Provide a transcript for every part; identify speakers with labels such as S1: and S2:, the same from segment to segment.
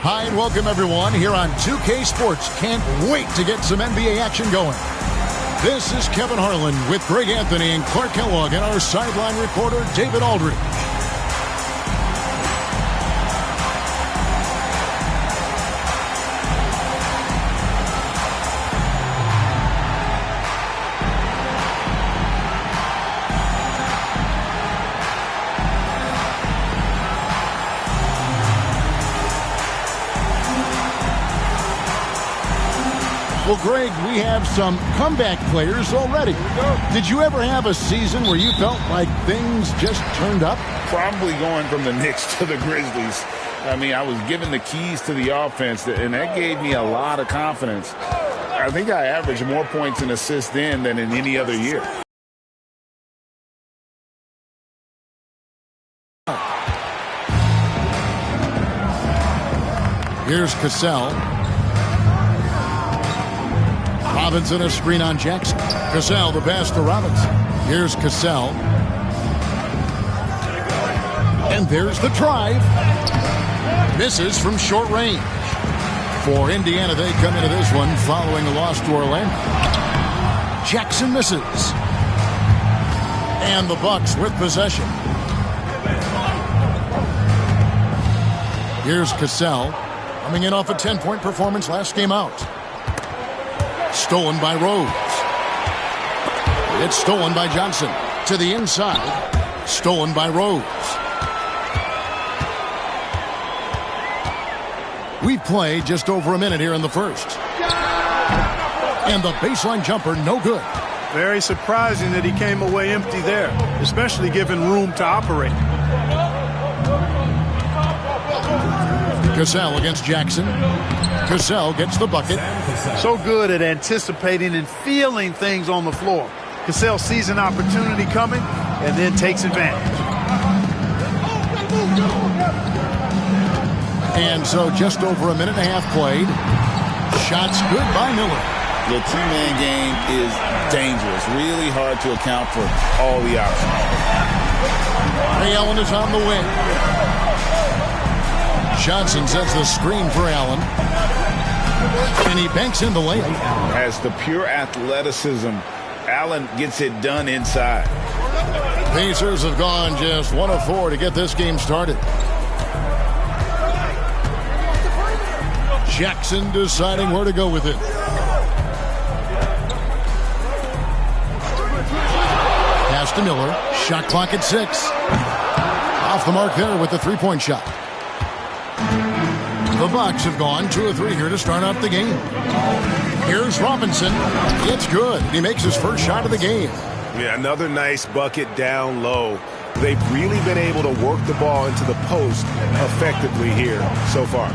S1: Hi, and welcome everyone here on 2K Sports. Can't wait to get some NBA action going. This is Kevin Harlan with Greg Anthony and Clark Kellogg and our sideline reporter, David Aldridge. Well, Greg, we have some comeback players already. Did you ever have a season where you felt like things just turned up?
S2: Probably going from the Knicks to the Grizzlies. I mean, I was given the keys to the offense, and that gave me a lot of confidence. I think I averaged more points and assists then than in any other year.
S1: Here's Cassell. Robinson, a screen on Jackson. Cassell, the pass to Robinson. Here's Cassell. And there's the drive. Misses from short range. For Indiana, they come into this one following a loss to Orlando. Jackson misses. And the Bucks with possession. Here's Cassell, coming in off a 10-point performance last game out. Stolen by Rose. It's stolen by Johnson. To the inside. Stolen by Rose. We've played just over a minute here in the first. And the baseline jumper, no good.
S3: Very surprising that he came away empty there, especially given room to operate.
S1: Cassell against Jackson. Cassell gets the bucket.
S3: So good at anticipating and feeling things on the floor. Cassell sees an opportunity coming and then takes advantage.
S1: And so just over a minute and a half played. Shots good by Miller.
S2: The two-man game is dangerous. Really hard to account for all the options.
S1: Ray Allen is on the wing. Johnson sets the screen for Allen. And he banks in the layup.
S2: Has the pure athleticism. Allen gets it done inside.
S1: Pacers have gone just 1 of 4 to get this game started. Jackson deciding where to go with it. Pass to Miller. Shot clock at 6. Off the mark there with the three-point shot. The Bucks have gone 2 of 3 here to start out the game. Here's Robinson. It's good. He makes his first shot of the game.
S4: Yeah, another nice bucket down low. They've really been able to work the ball into the post effectively here so far.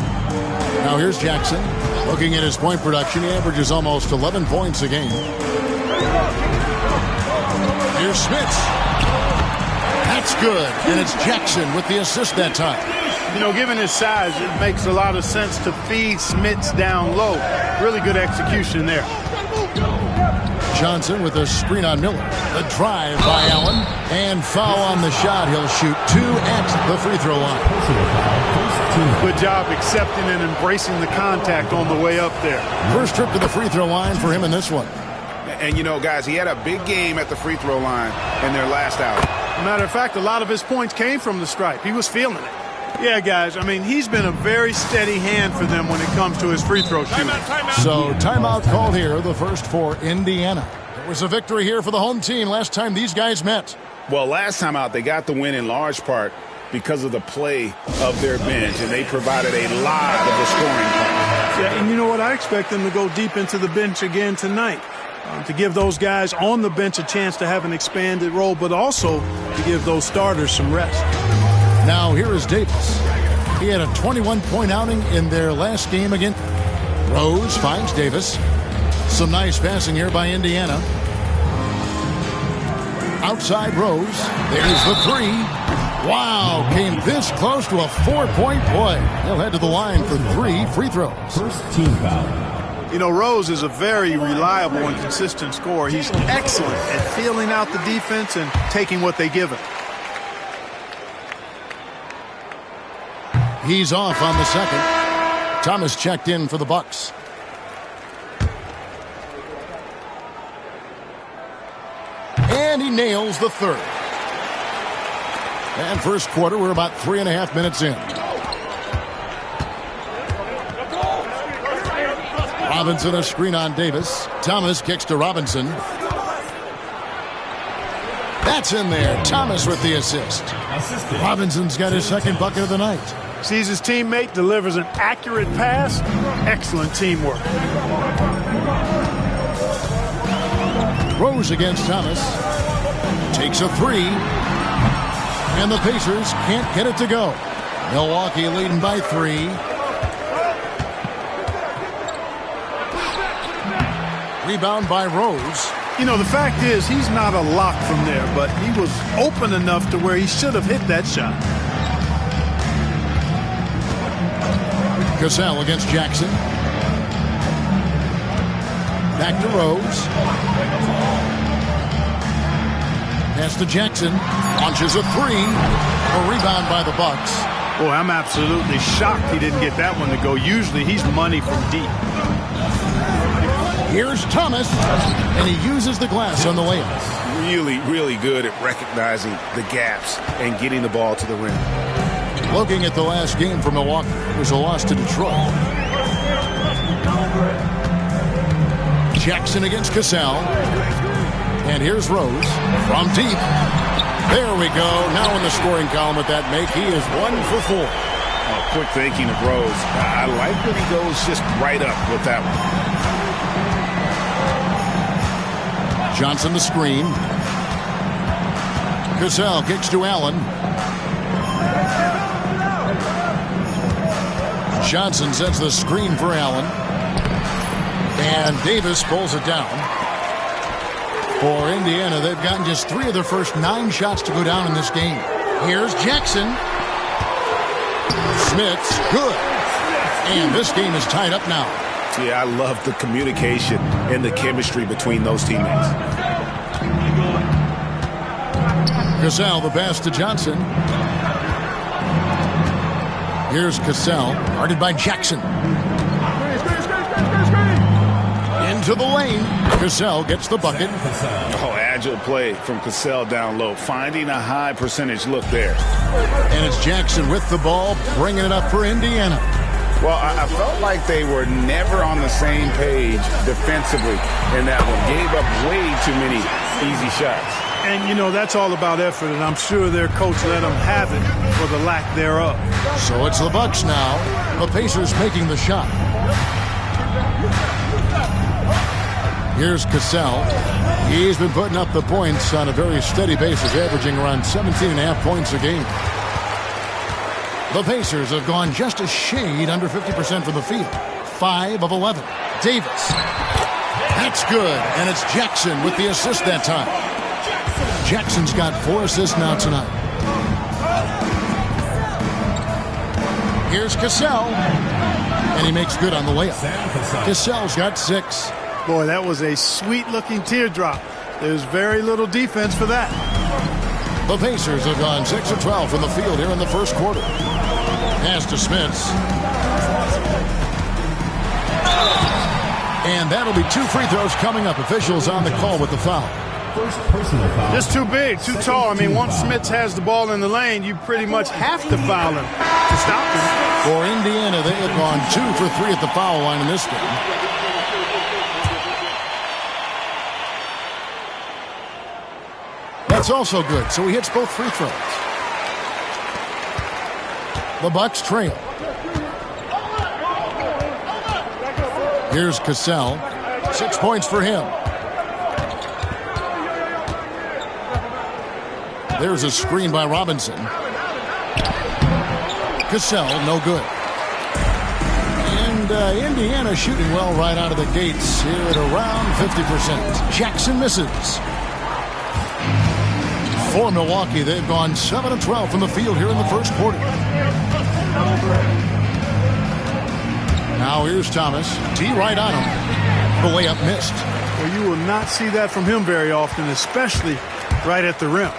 S1: Now here's Jackson. Looking at his point production, he averages almost 11 points a game. Here's Smits. That's good. And it's Jackson with the assist that time.
S3: You know, given his size, it makes a lot of sense to feed Smits down low. Really good execution there.
S1: Johnson with a screen on Miller. The drive by Allen. And foul on the shot. He'll shoot 2 at the free throw line.
S3: Good job accepting and embracing the contact on the way up there.
S1: First trip to the free throw line for him in this one.
S4: And, you know, guys, he had a big game at the free throw line in their last outing.
S3: Matter of fact, a lot of his points came from the stripe. He was feeling it. Yeah, guys, I mean, he's been a very steady hand for them when it comes to his free throw shooting.
S1: So, timeout called here, the first for Indiana. It was a victory here for the home team last time these guys met.
S2: Well, last time out, they got the win in large part because of the play of their bench, and they provided a lot of the scoring points.
S3: Yeah, and you know what? I expect them to go deep into the bench again tonight. To give those guys on the bench a chance to have an expanded role, but also to give those starters some rest.
S1: Now here is Davis. He had a 21-point outing in their last game again. Rose finds Davis. Some nice passing here by Indiana. Outside Rose. There's the 3. Wow, came this close to a 4-point play. He'll head to the line for 3 free throws.
S5: First team foul.
S3: You know, Rose is a very reliable and consistent scorer. He's excellent at feeling out the defense and taking what they give him.
S1: He's off on the second. Thomas checked in for the Bucks. And he nails the third. And first quarter, we're about 3.5 minutes in. Robinson a screen on Davis. Thomas kicks to Robinson. That's in there. Thomas with the assist. Robinson's got his second bucket of the night.
S3: Sees his teammate, delivers an accurate pass. Excellent teamwork.
S1: Rose against Thomas. Takes a three. And the Pacers can't get it to go. Milwaukee leading by 3. Rebound by Rose.
S3: You know, the fact is he's not a lock from there, but he was open enough to where he should have hit that shot.
S1: Cassell against Jackson. Back to Rose. Pass to Jackson. Launches a 3. A rebound by the Bucks.
S3: Boy, I'm absolutely shocked he didn't get that one to go. Usually he's money from deep.
S1: Here's Thomas, and he uses the glass on the layup.
S4: Really, really good at recognizing the gaps and getting the ball to the rim.
S1: Looking at the last game for Milwaukee, it was a loss to Detroit. Jackson against Cassell. And here's Rose from deep. There we go. Now in the scoring column with that make, he is 1 for 4.
S2: Oh, quick thinking of Rose. I like when he goes just right up with that one.
S1: Johnson the screen. Cassell kicks to Allen. Johnson sets the screen for Allen. And Davis pulls it down. For Indiana, they've gotten just 3 of their first 9 shots to go down in this game. Here's Jackson. Smith's good. And this game is tied up now.
S4: Yeah, I love the communication and the chemistry between those teammates.
S1: Cassell, the pass to Johnson. Here's Cassell, guarded by Jackson. Into the lane. Cassell gets the bucket.
S2: Oh, agile play from Cassell down low. Finding a high percentage look there.
S1: And it's Jackson with the ball, bringing it up for Indiana.
S2: Well, I felt like they were never on the same page defensively in that one. Gave up way too many easy shots.
S3: And, you know, that's all about effort, and I'm sure their coach let them have it for the lack thereof.
S1: So it's the Bucks now. The Pacers making the shot. Here's Cassell. He's been putting up the points on a very steady basis, averaging around 17.5 points a game. The Pacers have gone just a shade under 50% from the field. 5 of 11. Davis. That's good. And it's Jackson with the assist that time. Jackson's got 4 assists now tonight. Here's Cassell. And he makes good on the layup. Cassell's got 6.
S3: Boy, that was a sweet-looking teardrop. There's very little defense for that.
S1: The Pacers have gone 6 of 12 from the field here in the first quarter. Pass to Smits. And that'll be 2 free throws coming up. Officials on the call with the foul.
S3: Just too big, too tall. I mean, once Smits has the ball in the lane, you pretty much have to foul him to stop him.
S1: For Indiana, they have gone 2 for 3 at the foul line in this game. That's also good, so he hits both free throws. The Bucks trail. Here's Cassell. 6 points for him. There's a screen by Robinson. Cassell, no good. And Indiana shooting well right out of the gates here at around 50%. Jackson misses. For Milwaukee, they've gone 7 of 12 from the field here in the first quarter. Now here's Thomas. T right on him. The layup missed.
S3: Well, you will not see that from him very often, especially right at the rim.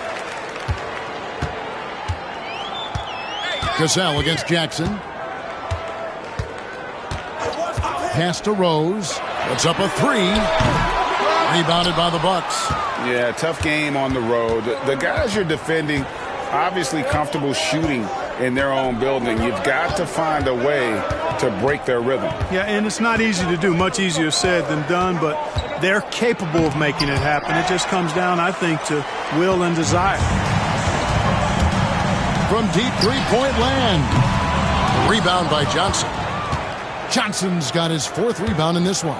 S1: Cassell against Jackson. pass to Rose. Puts up a three. Rebounded by the Bucks.
S2: Yeah, tough game on the road. The guys you're defending, obviously comfortable shooting in their own building. You've got to find a way to break their rhythm.
S3: Yeah, and it's not easy to do. Much easier said than done, but they're capable of making it happen. It just comes down, I think, to will and desire.
S1: From deep three-point land. Rebound by Johnson. Johnson's got his 4th rebound in this one.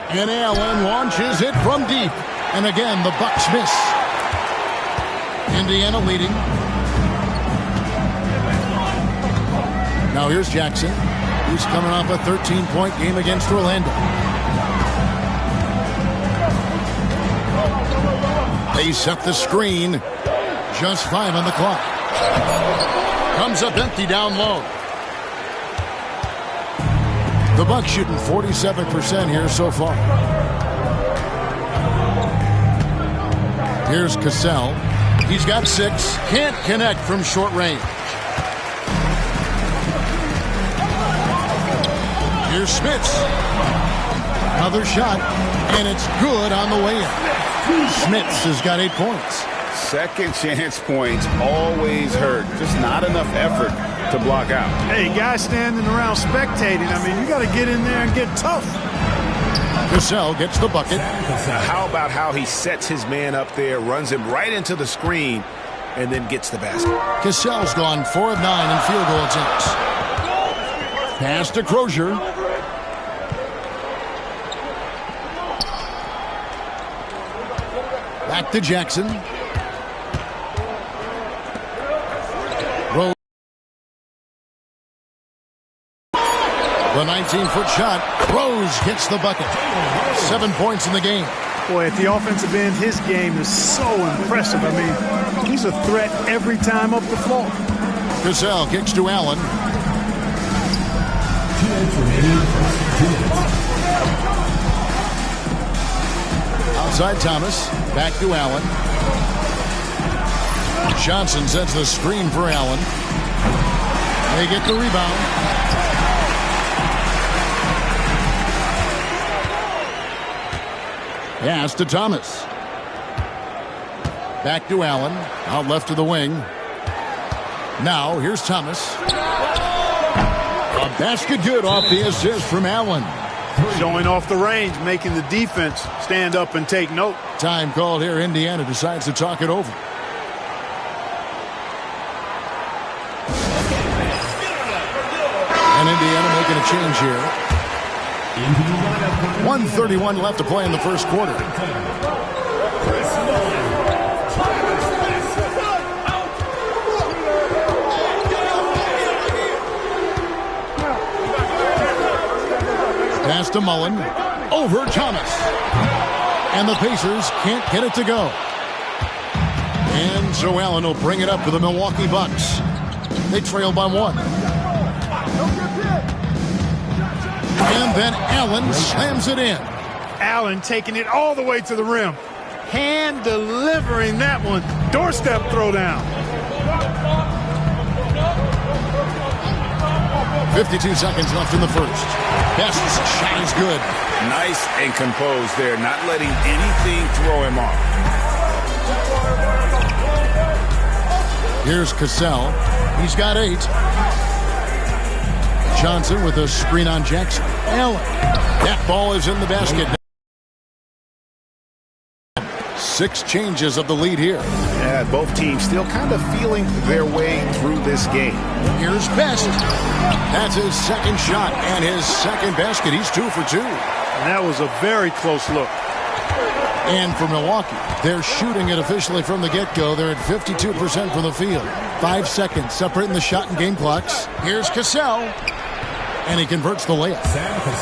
S1: And Allen launches it from deep. And again, the Bucks miss. Indiana leading. Now here's Jackson. He's coming off a 13-point game against Orlando. They set the screen. Just 5 on the clock. Comes up empty down low. The Bucks shooting 47% here so far. Here's Cassell. He's got 6. Can't connect from short range. Here's Smits. Another shot, and it's good on the way in. Smits has got 8 points.
S2: Second chance points always hurt. Just not enough effort to block out.
S3: Hey, guys standing around spectating, I mean, you got to get in there and get tough.
S1: Cassell gets the bucket.
S4: How about how he sets his man up there, runs him right into the screen, and then gets the basket.
S1: Cassell's gone 4 of 9 in field goal attempts. Pass to Crozier. Back to Jackson. Rose. The 19-foot shot. Rose hits the bucket. 7 points in the game.
S3: Boy, at the offensive end, his game is so impressive. I mean, he's a threat every time up the floor.
S1: Cassell kicks to Allen. Outside Thomas. Back to Allen. Johnson sets the screen for Allen. They get the rebound. Pass to Thomas. Back to Allen. Out left to the wing. Now here's Thomas. A basket good off the assist from Allen.
S3: Showing off the range, making the defense stand up and take note.
S1: Time called here. Indiana decides to talk it over. And Indiana making a change here. 1:31 left to play in the first quarter. Pass to Mullen. Over Thomas. And the Pacers can't get it to go. And so Allen will bring it up to the Milwaukee Bucks. They trail by 1. And then Allen slams it in.
S3: Allen taking it all the way to the rim. Hand delivering that one. Doorstep throwdown.
S1: 52 seconds left in the first. Best shot is good.
S2: Nice and composed there, not letting anything throw him off.
S1: Here's Cassell. He's got 8. Johnson with a screen on Jackson. Allen. That ball is in the basket. 6 changes of the lead here.
S4: Yeah, both teams still kind of feeling their way through this game.
S1: Here's Best. That's his second shot and his second basket. He's 2 for 2.
S3: And that was a very close look.
S1: And for Milwaukee, they're shooting it officially from the get-go. They're at 52% from the field. 5 seconds separating the shot and game clocks. Here's Cassell. And he converts the layup.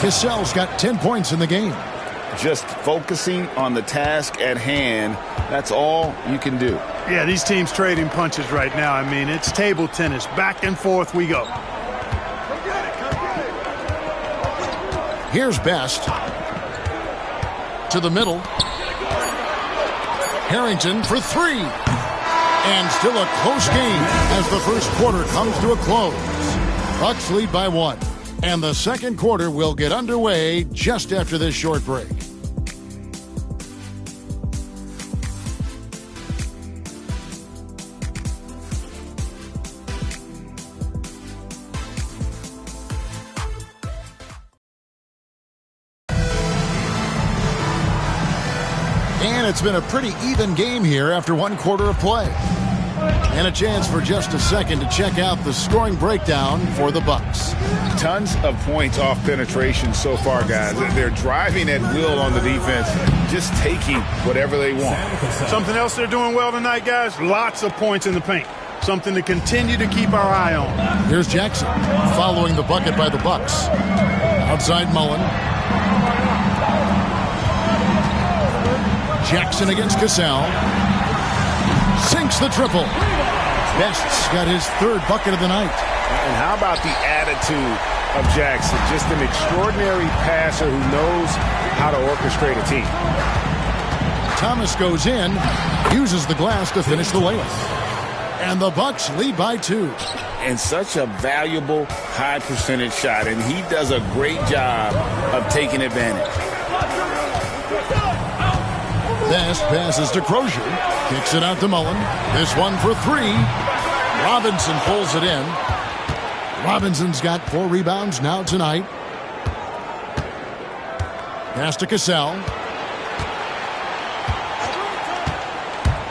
S1: Cassell's got 10 points in the game.
S2: Just focusing on the task at hand, that's all you can do.
S3: Yeah, these teams trading punches right now. I mean, it's table tennis. Back and forth we go.
S1: Here's Best. To the middle. Harrington for 3. And still a close game as the first quarter comes to a close. Bucks lead by 1. And the second quarter will get underway just after this short break. And it's been a pretty even game here after one quarter of play. And a chance for just a second to check out the scoring breakdown for the Bucks.
S2: Tons of points off penetration so far, guys. They're driving at will on the defense, just taking whatever they want.
S3: Something else they're doing well tonight, guys, lots of points in the paint. Something to continue to keep our eye on.
S1: Here's Jackson following the bucket by the Bucks. Outside Mullen. Jackson against Cassell. Sinks the triple. Best's got his third bucket of the night.
S4: And how about the attitude of Jackson? Just an extraordinary passer who knows how to orchestrate a team.
S1: Thomas goes in, uses the glass to finish the layup. And the Bucks lead by 2.
S2: And such a valuable high percentage shot, and he does a great job of taking advantage.
S1: Best passes to Crozier. Kicks it out to Mullen. This one for 3. Robinson pulls it in. Robinson's got 4 rebounds now tonight. Pass to Cassell.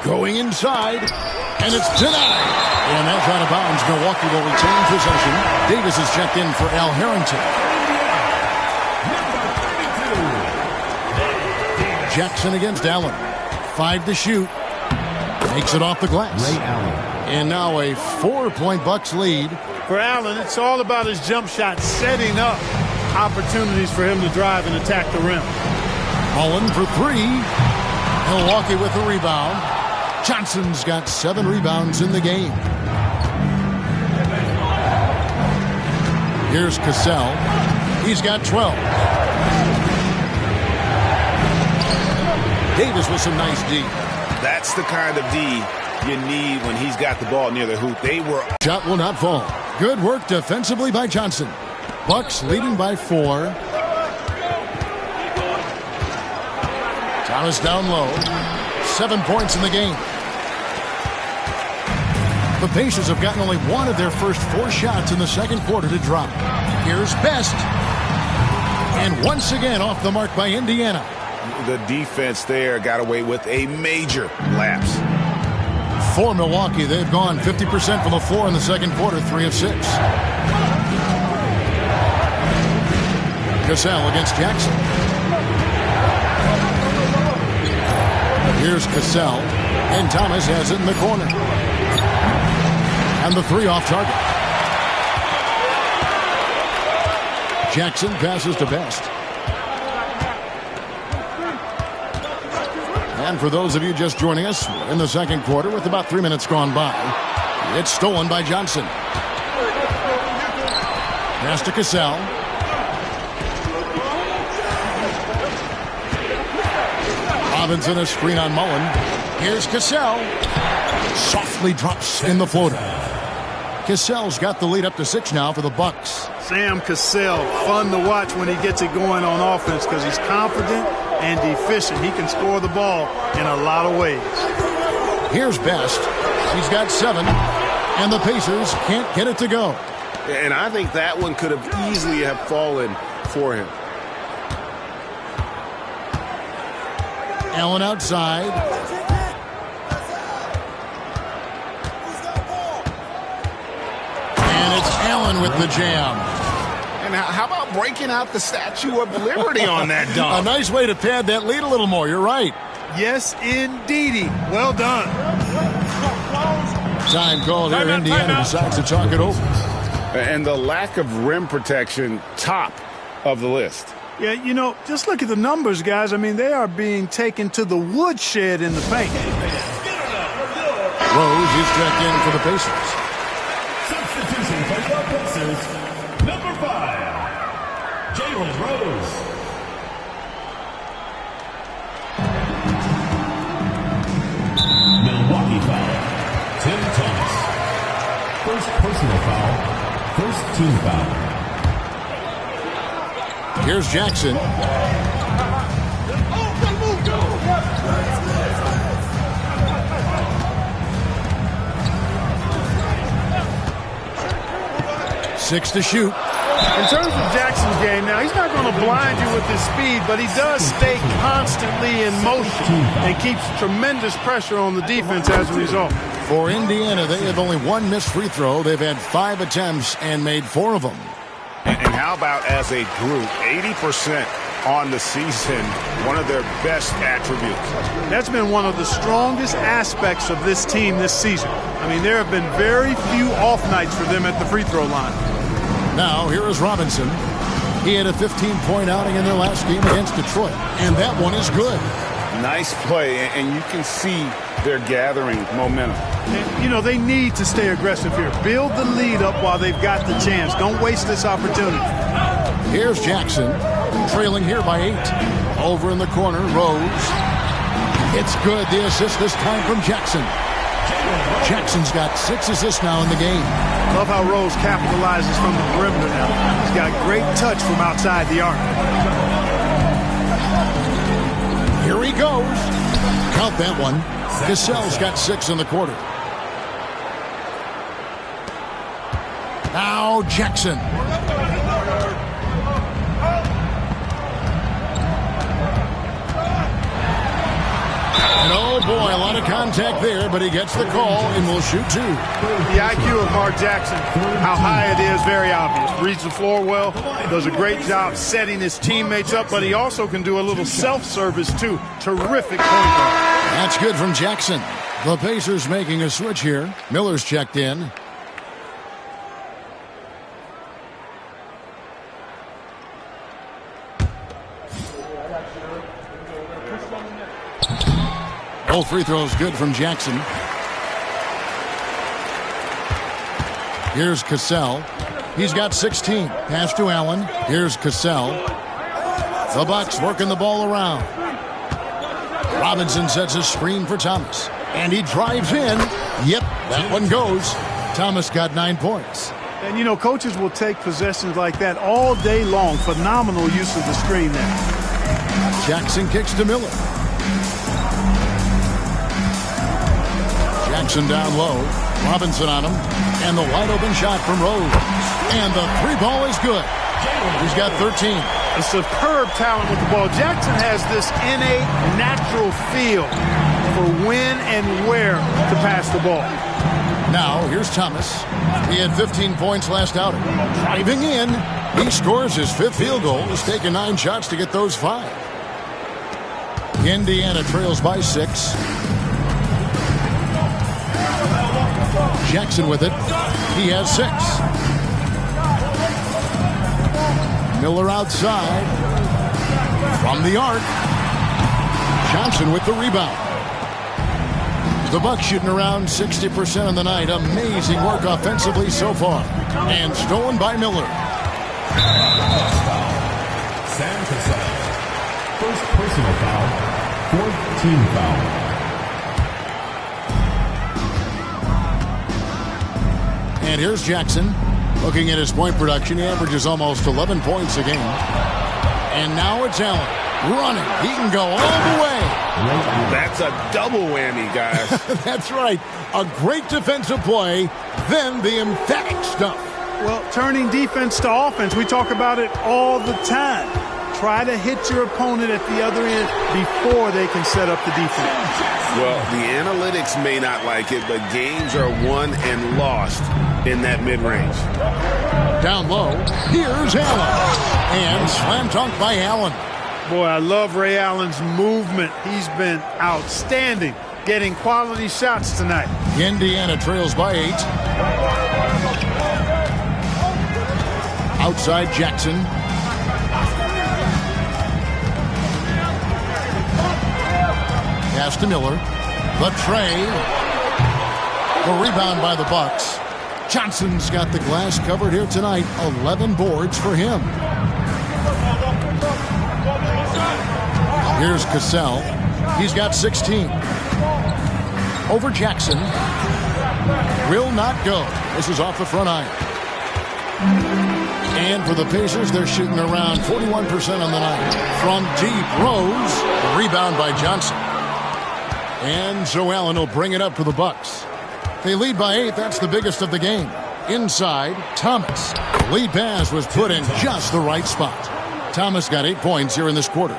S1: Going inside. And it's denied. And that's out of bounds. Milwaukee will retain possession. Davis is checked in for Al Harrington. Jackson against Allen. 5 to shoot. Makes it off the glass.
S5: Ray Allen.
S1: And now a 4-point Bucks lead.
S3: For Allen, it's all about his jump shot, setting up opportunities for him to drive and attack the rim.
S1: Mullen for 3. Milwaukee with the rebound. Johnson's got 7 rebounds in the game. Here's Cassell. He's got 12. Davis with some nice D.
S4: That's the kind of D you need when he's got the ball near the hoop.
S1: Shot will not fall. Good work defensively by Johnson. Bucks leading by 4. Thomas down low. 7 points in the game. The Pacers have gotten only one of their first 4 shots in the second quarter to drop. Here's Best. And once again off the mark by Indiana.
S4: The defense there got away with a major lapse.
S1: For Milwaukee, they've gone 50% from the floor in the second quarter, 3 of 6. Cassell against Jackson. Here's Cassell, and Thomas has it in the corner. And the 3 off target. Jackson passes to Best. And for those of you just joining us, we're in the second quarter with about 3 minutes gone by. It's stolen by Johnson. Pass to Cassell. Robinson a screen on Mullen. Here's Cassell. Softly drops in the floater. Cassell's got the lead up to 6 now for the Bucks.
S3: Sam Cassell, fun to watch when he gets it going on offense because he's confident and efficient. He can score the ball in a lot of ways.
S1: Here's Best. He's got 7, and the Pacers can't get it to go.
S4: And I think that one could have easily have fallen for him.
S1: Allen outside. And it's Allen with the jam.
S2: And how about breaking out the Statue of Liberty on that dunk?
S1: A nice way to pad that lead a little more. You're right.
S3: Yes, indeedy. Well done.
S1: Time called here. Indiana decides to talk it over.
S2: And the lack of rim protection, top of the list.
S3: Yeah, you know, just look at the numbers, guys. I mean, they are being taken to the woodshed in the paint.
S1: Rose is checked in for the Pacers.
S5: Substitution for the Pacers, number 5, Jalen Rose. Milwaukee foul, Tim Thomas. First personal foul, first team foul.
S1: Here's Jackson. Six to shoot.
S3: In terms of Jackson's game, now he's not going to blind you with his speed, but he does stay constantly in motion and keeps tremendous pressure on the defense as a result.
S1: For Indiana, they have only one missed free throw. They've had 5 attempts and made 4 of them.
S4: And how about as a group, 80% on the season, one of their best attributes.
S3: That's been one of the strongest aspects of this team this season. I mean, there have been very few off nights for them at the free throw line.
S1: Now, here is Robinson. He had a 15-point outing in their last game against Detroit, and that one is good.
S2: Nice play, and you can see they're gathering momentum.
S3: And, you know, they need to stay aggressive here. Build the lead up while they've got the chance. Don't waste this opportunity.
S1: Here's Jackson, trailing here by 8. Over in the corner, Rose. It's good. The assist this time from Jackson. Jackson's got 6 assists now in the game.
S3: Love how Rose capitalizes from the perimeter now. He's got great touch from outside the arc.
S1: Here he goes. Count that one. Cassell's got 6 in the quarter. Now Jackson. And oh boy, a lot of contact there, but he gets the call and will shoot 2.
S3: The IQ of Mark Jackson, how high it is, very obvious. Reads the floor well, does a great job setting his teammates up, but he also can do a little self-service too. Terrific point guard.
S1: That's good from Jackson. The Pacers making a switch here. Miller's checked in. Both free throws good from Jackson. Here's Cassell. He's got 16. Pass to Allen. Here's Cassell. The Bucks working the ball around. Robinson sets a screen for Thomas. And he drives in. Yep, that one goes. Thomas got 9 points.
S3: And, you know, coaches will take possessions like that all day long. Phenomenal use of the screen there.
S1: Jackson kicks to Miller. Jackson down low. Robinson on him. And the wide open shot from Rose. And the 3 ball is good. He's got 13.
S3: A superb talent with the ball. Jackson has this innate, natural feel for when and where to pass the ball.
S1: Now, here's Thomas. He had 15 points last outing. Driving in, he scores his 5th field goal. He's taken 9 shots to get those 5. Indiana trails by 6. Jackson with it. He has 6. Miller outside. From the arc. Johnson with the rebound. The Bucks shooting around 60% of the night. Amazing work offensively so far. And stolen by Miller.
S5: Sam Cassell. First personal foul. 4th team foul.
S1: And here's Jackson. Looking at his point production, he averages almost 11 points a game. And now it's Allen running. He can go all the way.
S4: That's a double whammy, guys.
S1: That's right. A great defensive play, then the emphatic stuff.
S3: Well, turning defense to offense, we talk about it all the time. Try to hit your opponent at the other end before they can set up the defense.
S4: Well, the analytics may not like it, but games are won and lost in that mid-range.
S1: Down low, here's Allen. And slam dunk by Allen.
S3: Boy, I love Ray Allen's movement. He's been outstanding, getting quality shots tonight.
S1: Indiana trails by 8. Outside Jackson. Pass to Miller. The tray. The rebound by the Bucks. Johnson's got the glass covered here tonight. 11 boards for him. Here's Cassell. He's got 16. Over Jackson. Will not go. This is off the front iron. And for the Pacers, they're shooting around 41% on the night. From deep, Rose. Rebound by Johnson. And Joe Allen will bring it up for the Bucks. They lead by 8. That's the biggest of the game. Inside, Thomas. The lead pass was put in just the right spot. Thomas got 8 points here in this quarter.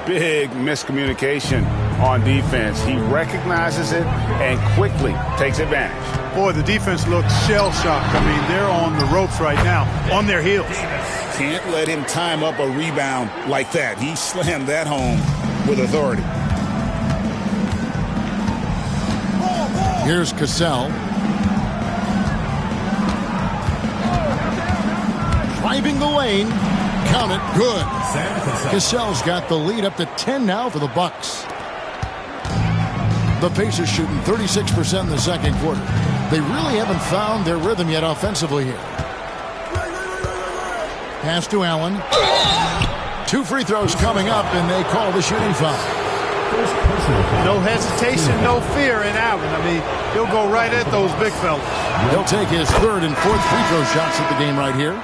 S4: Big miscommunication on defense. He recognizes it and quickly takes advantage.
S3: Boy, the defense looks shell-shocked. I mean, they're on the ropes right now, on their heels.
S2: Can't let him time up a rebound like that. He slammed that home with authority.
S1: Here's Cassell. Driving the lane. Count it. Good. Cassell's got the lead up to 10 now for the Bucks. The Pacers shooting 36% in the second quarter. They really haven't found their rhythm yet offensively here. Pass to Allen. 2 free throws coming up, and they call the shooting foul.
S3: No hesitation, no fear in Allen. I mean, he'll go right at those big fellas.
S1: He'll take his 3rd and 4th free throw shots at the game right here.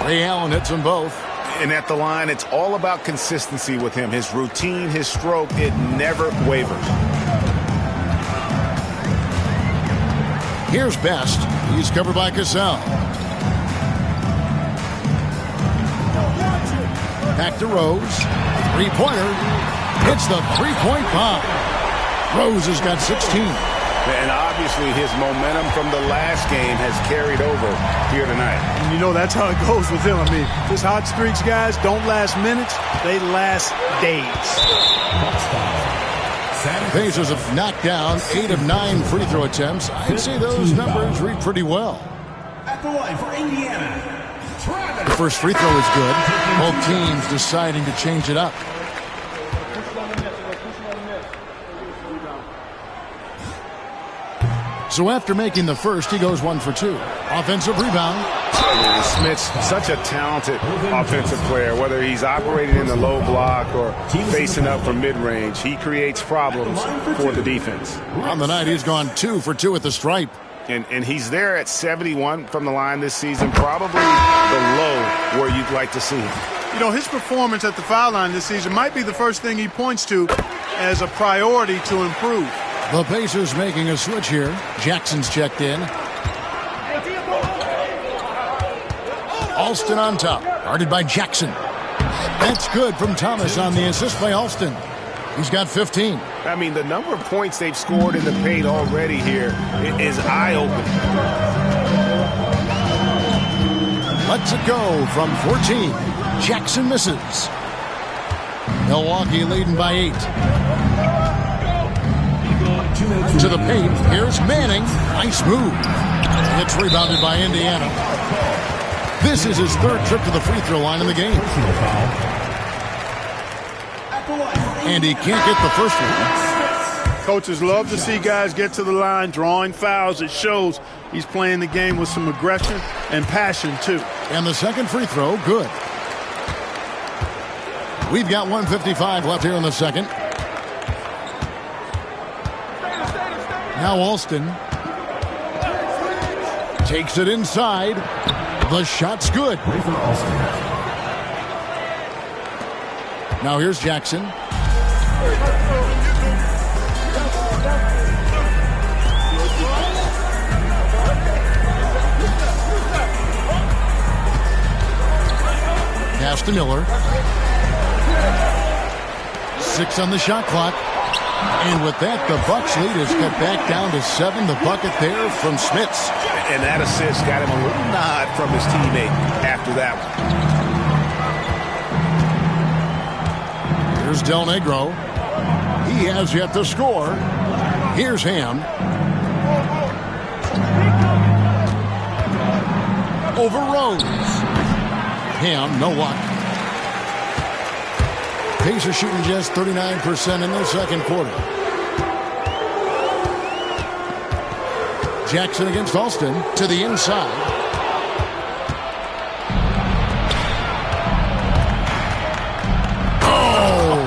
S1: Ray Allen hits them both.
S4: And at the line, it's all about consistency with him. His routine, his stroke, it never wavers.
S1: Here's Best. He's covered by Cassell. Back to Rose. Three-pointer. Hits the three-point bomb. Rose has got 16.
S4: And obviously his momentum from the last game has carried over here tonight.
S3: And you know, that's how it goes with him. I mean, just hot streaks, guys, don't last minutes. They last days.
S1: Pacers have knocked down 8 of 9 free throw attempts. I'd say those numbers read pretty well.
S5: At the line for Indiana,
S1: The first free throw is good. Both teams deciding to change it up. So after making the first, he goes 1 for 2. Offensive rebound.
S4: Smith's such a talented offensive player. Whether he's operating in the low block or facing up from mid-range, he creates problems for the defense.
S1: On the night, he's gone 2 for 2 at the stripe.
S4: And he's there at 71 from the line this season, probably the low where you'd like to see him.
S3: You know, his performance at the foul line this season might be the first thing he points to as a priority to improve.
S1: The Pacers making a switch here. Jackson's checked in. Alston on top. Guarded by Jackson. That's good from Thomas on the assist by Alston. He's got 15.
S4: I mean, the number of points they've scored in the paint already here is eye-opening.
S1: Lets it go from 14. Jackson misses. Milwaukee leading by 8. To the paint. Here's Manning. Nice move. It's rebounded by Indiana. This is his 3rd trip to the free throw line in the game. And he can't get the first one.
S3: Coaches love to see guys get to the line, drawing fouls. It shows he's playing the game with some aggression and passion, too.
S1: And the second free throw, good. We've got 1:55 left here in the second. Now Alston takes it inside. The shot's good. Now here's Jackson. Pass to Miller. 6 on the shot clock. And with that, the Bucks lead is cut back down to 7. The bucket there from Smits.
S4: And that assist got him a little nod from his teammate after that one.
S1: Here's Del Negro. He has yet to score. Here's Ham. Over Rose. Ham, no luck. Pacers shooting just 39% in the second quarter. Jackson against Alston to the inside. Oh!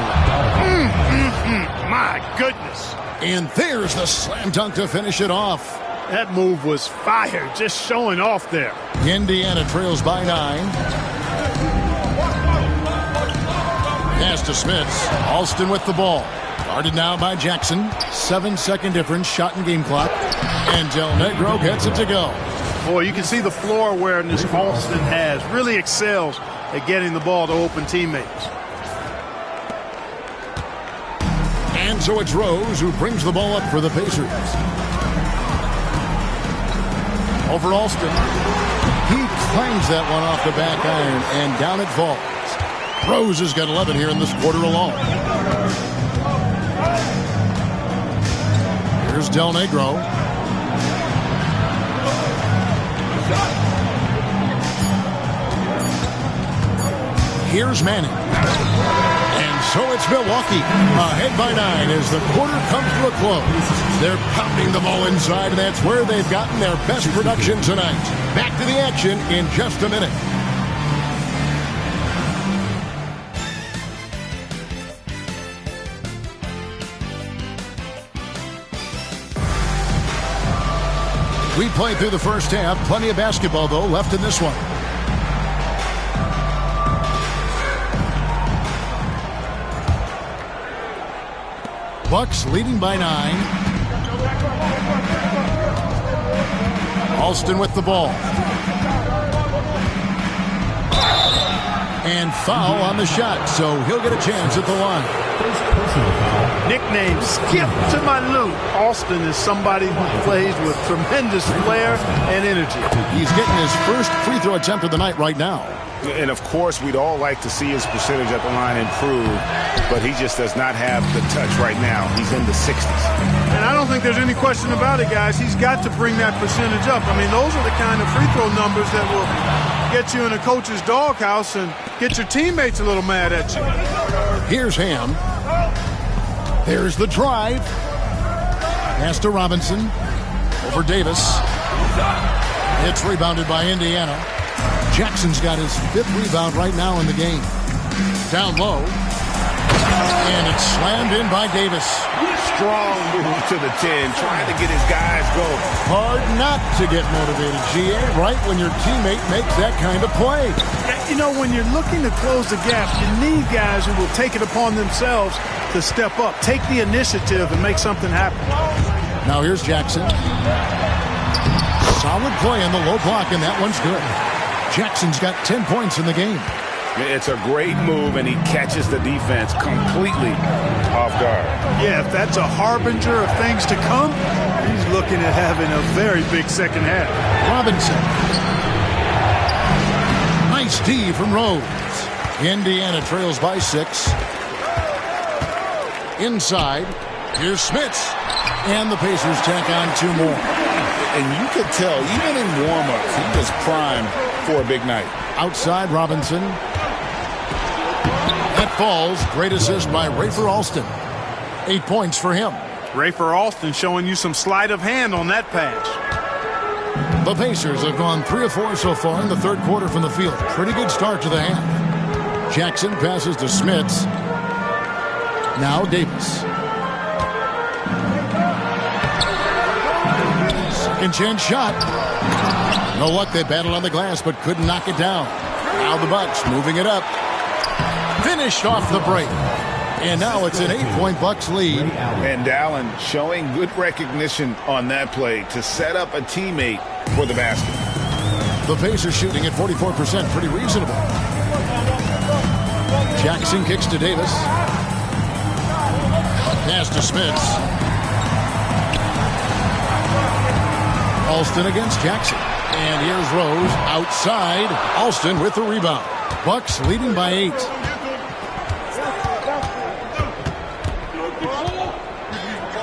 S3: My goodness.
S1: And there's the slam dunk to finish it off.
S3: That move was fire, just showing off there.
S1: Indiana trails by 9. Pass to Smits. Alston with the ball. Guarded now by Jackson. 7-second difference, shot and game clock. And Del Negro gets it to go.
S3: Boy, you can see the floor awareness Alston has. Really excels at getting the ball to open teammates.
S1: And so it's Rose who brings the ball up for the Pacers. Over Alston. He clangs that one off the back iron, and down it falls. Rose has got 11 here in this quarter alone. Here's Del Negro. Here's Manning. And so it's Milwaukee ahead by 9 as the quarter comes to a close. They're pounding the ball inside, and that's where they've gotten their best production tonight. Back to the action in just a minute. We played through the first half. Plenty of basketball, though, left in this one. Bucks leading by 9. Alston with the ball. And foul on the shot, so he'll get a chance at the line.
S3: Nickname Skip to my loot. Alston is somebody who plays with tremendous flair and energy.
S1: He's getting his first free throw attempt of the night right now.
S4: And, of course, we'd all like to see his percentage at the line improve, but he just does not have the touch right now. He's in the 60s.
S3: And I don't think there's any question about it, guys. He's got to bring that percentage up. I mean, those are the kind of free throw numbers that will get you in a coach's doghouse and get your teammates a little mad at you.
S1: Here's Ham. There's the drive. Pass to Robinson. Over Davis. It's rebounded by Indiana. Jackson's got his 5th rebound right now in the game. Down low. And it's slammed in by Davis.
S4: Strong move to the 10, trying to get his guys going.
S1: Hard not to get motivated, GA, right when your teammate makes that kind of play.
S3: You know, when you're looking to close the gap, you need guys who will take it upon themselves to step up, take the initiative, and make something happen.
S1: Now here's Jackson. Solid play in the low block, and that one's good. Jackson's got 10 points in the game.
S4: It's a great move, and he catches the defense completely off guard.
S3: Yeah, if that's a harbinger of things to come, he's looking at having a very big second half.
S1: Robinson. Nice D from Rose. Indiana trails by 6. Inside. Here's Smits. And the Pacers tack on 2 more.
S2: And you could tell, even in warm-ups, he was primed for a big night.
S1: Outside Robinson. That falls. Great assist by Rafer Alston. 8 points for him.
S3: Rafer Alston showing you some sleight of hand on that pass.
S1: The Pacers have gone 3 of 4 so far in the third quarter from the field. Pretty good start to the half. Jackson passes to Smits. Now Davis. Second chance shot. No luck. They battled on the glass but couldn't knock it down. Now the Bucks moving it up. Finished off the break. And now it's an 8-point Bucks lead.
S2: And Allen showing good recognition on that play to set up a teammate for the basket.
S1: The Pacers shooting at 44%. Pretty reasonable. Jackson kicks to Davis. Pass to Smits. Alston against Jackson. And here's Rose outside. Alston with the rebound. Bucks leading by 8.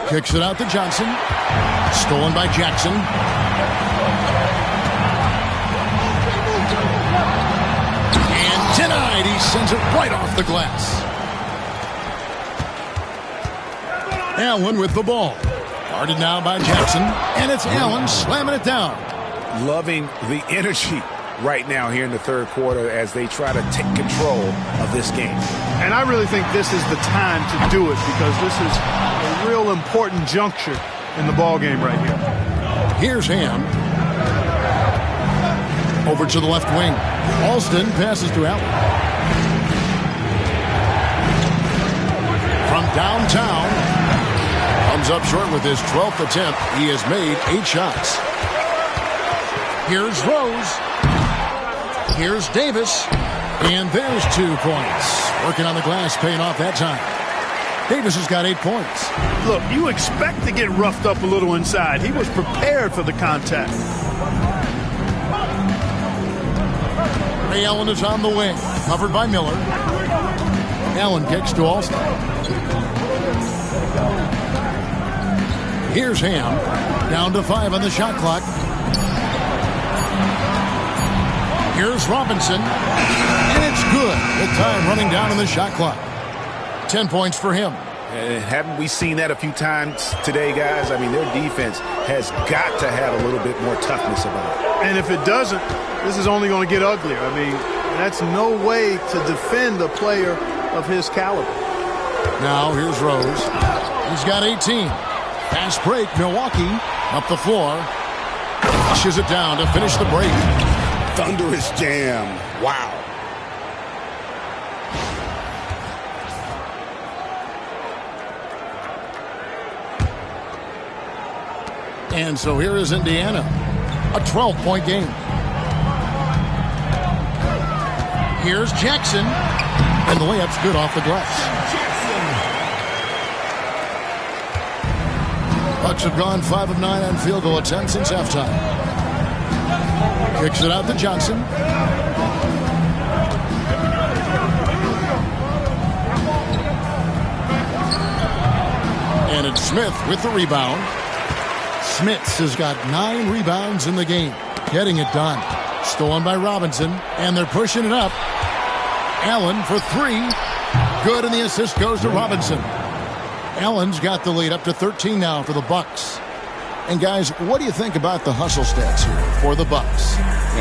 S1: Kicks it out to Johnson. Stolen by Jackson. And denied. He sends it right off the glass. Allen with the ball. Guarded now by Jackson. And it's Allen slamming it down.
S4: Loving the energy right now here in the third quarter as they try to take control of this game.
S3: And I really think this is the time to do it because this is a real important juncture in the ball game right here.
S1: Here's Ham. Over to the left wing. Alston passes to Allen. From downtown. Comes up short with his 12th attempt. He has made 8 shots. Here's Rose. Here's Davis. And there's 2 points. Working on the glass, paying off that time. Davis has got 8 points.
S3: Look, you expect to get roughed up a little inside. He was prepared for the contact.
S1: Ray Allen is on the wing. Covered by Miller. Allen kicks to Alston. Here's Ham. Down to 5 on the shot clock. Here's Robinson. And it's good. With time running down on the shot clock. 10 points for him.
S4: Haven't we seen that a few times today, guys? I mean, their defense has got to have a little bit more toughness about it.
S3: And if it doesn't, this is only going to get uglier. I mean, that's no way to defend a player of his caliber.
S1: Now here's Rose. He's got 18. Fast break, Milwaukee up the floor. Pushes it down to finish the break.
S4: Thunderous jam. Wow.
S1: And so here is Indiana. A 12-point game. Here's Jackson. And the layup's good off the glass. Bucks have gone 5 of 9 on field goal attempts since halftime. Kicks it out to Johnson. And it's Smith with the rebound. Smits has got 9 rebounds in the game. Getting it done. Stolen by Robinson. And they're pushing it up. Allen for 3. Good, and the assist goes to Robinson. Allen's got the lead up to 13 now for the Bucks. And guys, what do you think about the hustle stats here for the Bucks?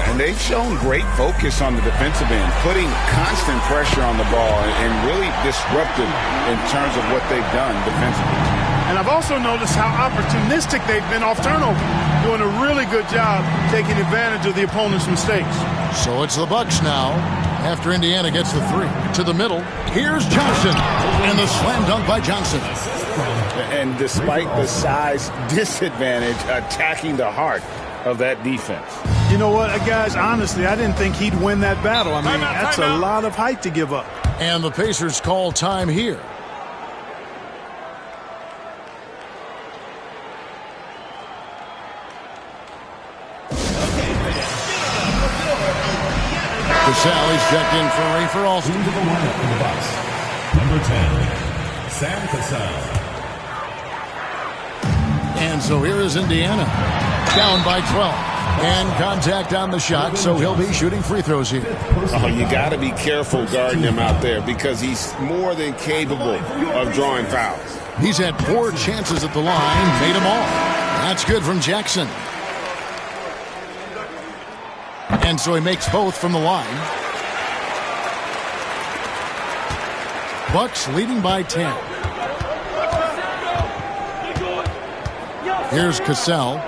S2: And they've shown great focus on the defensive end, putting constant pressure on the ball and really disruptive in terms of what they've done defensively.
S3: And I've also noticed how opportunistic they've been off turnover, doing a really good job taking advantage of the opponent's mistakes.
S1: So it's the Bucks now after Indiana gets the 3. To the middle, here's Johnson. And the slam dunk by Johnson.
S2: And despite the size disadvantage, attacking the heart of that defense.
S3: You know what, guys, honestly, I didn't think he'd win that battle. I mean, that's a lot of height to give up.
S1: And the Pacers call time here. Cassell is checked in for Rafer Alston.
S5: Into the lineup for the Bucks. Number 10, Sam Cassell.
S1: And so here is Indiana. Down by 12. And contact on the shot, so he'll be shooting free throws here.
S2: Oh, you got to be careful guarding him out there because he's more than capable of drawing fouls.
S1: He's had 4 chances at the line, made them all. That's good from Jackson. And so he makes both from the line. Bucks leading by 10. Here's Cassell.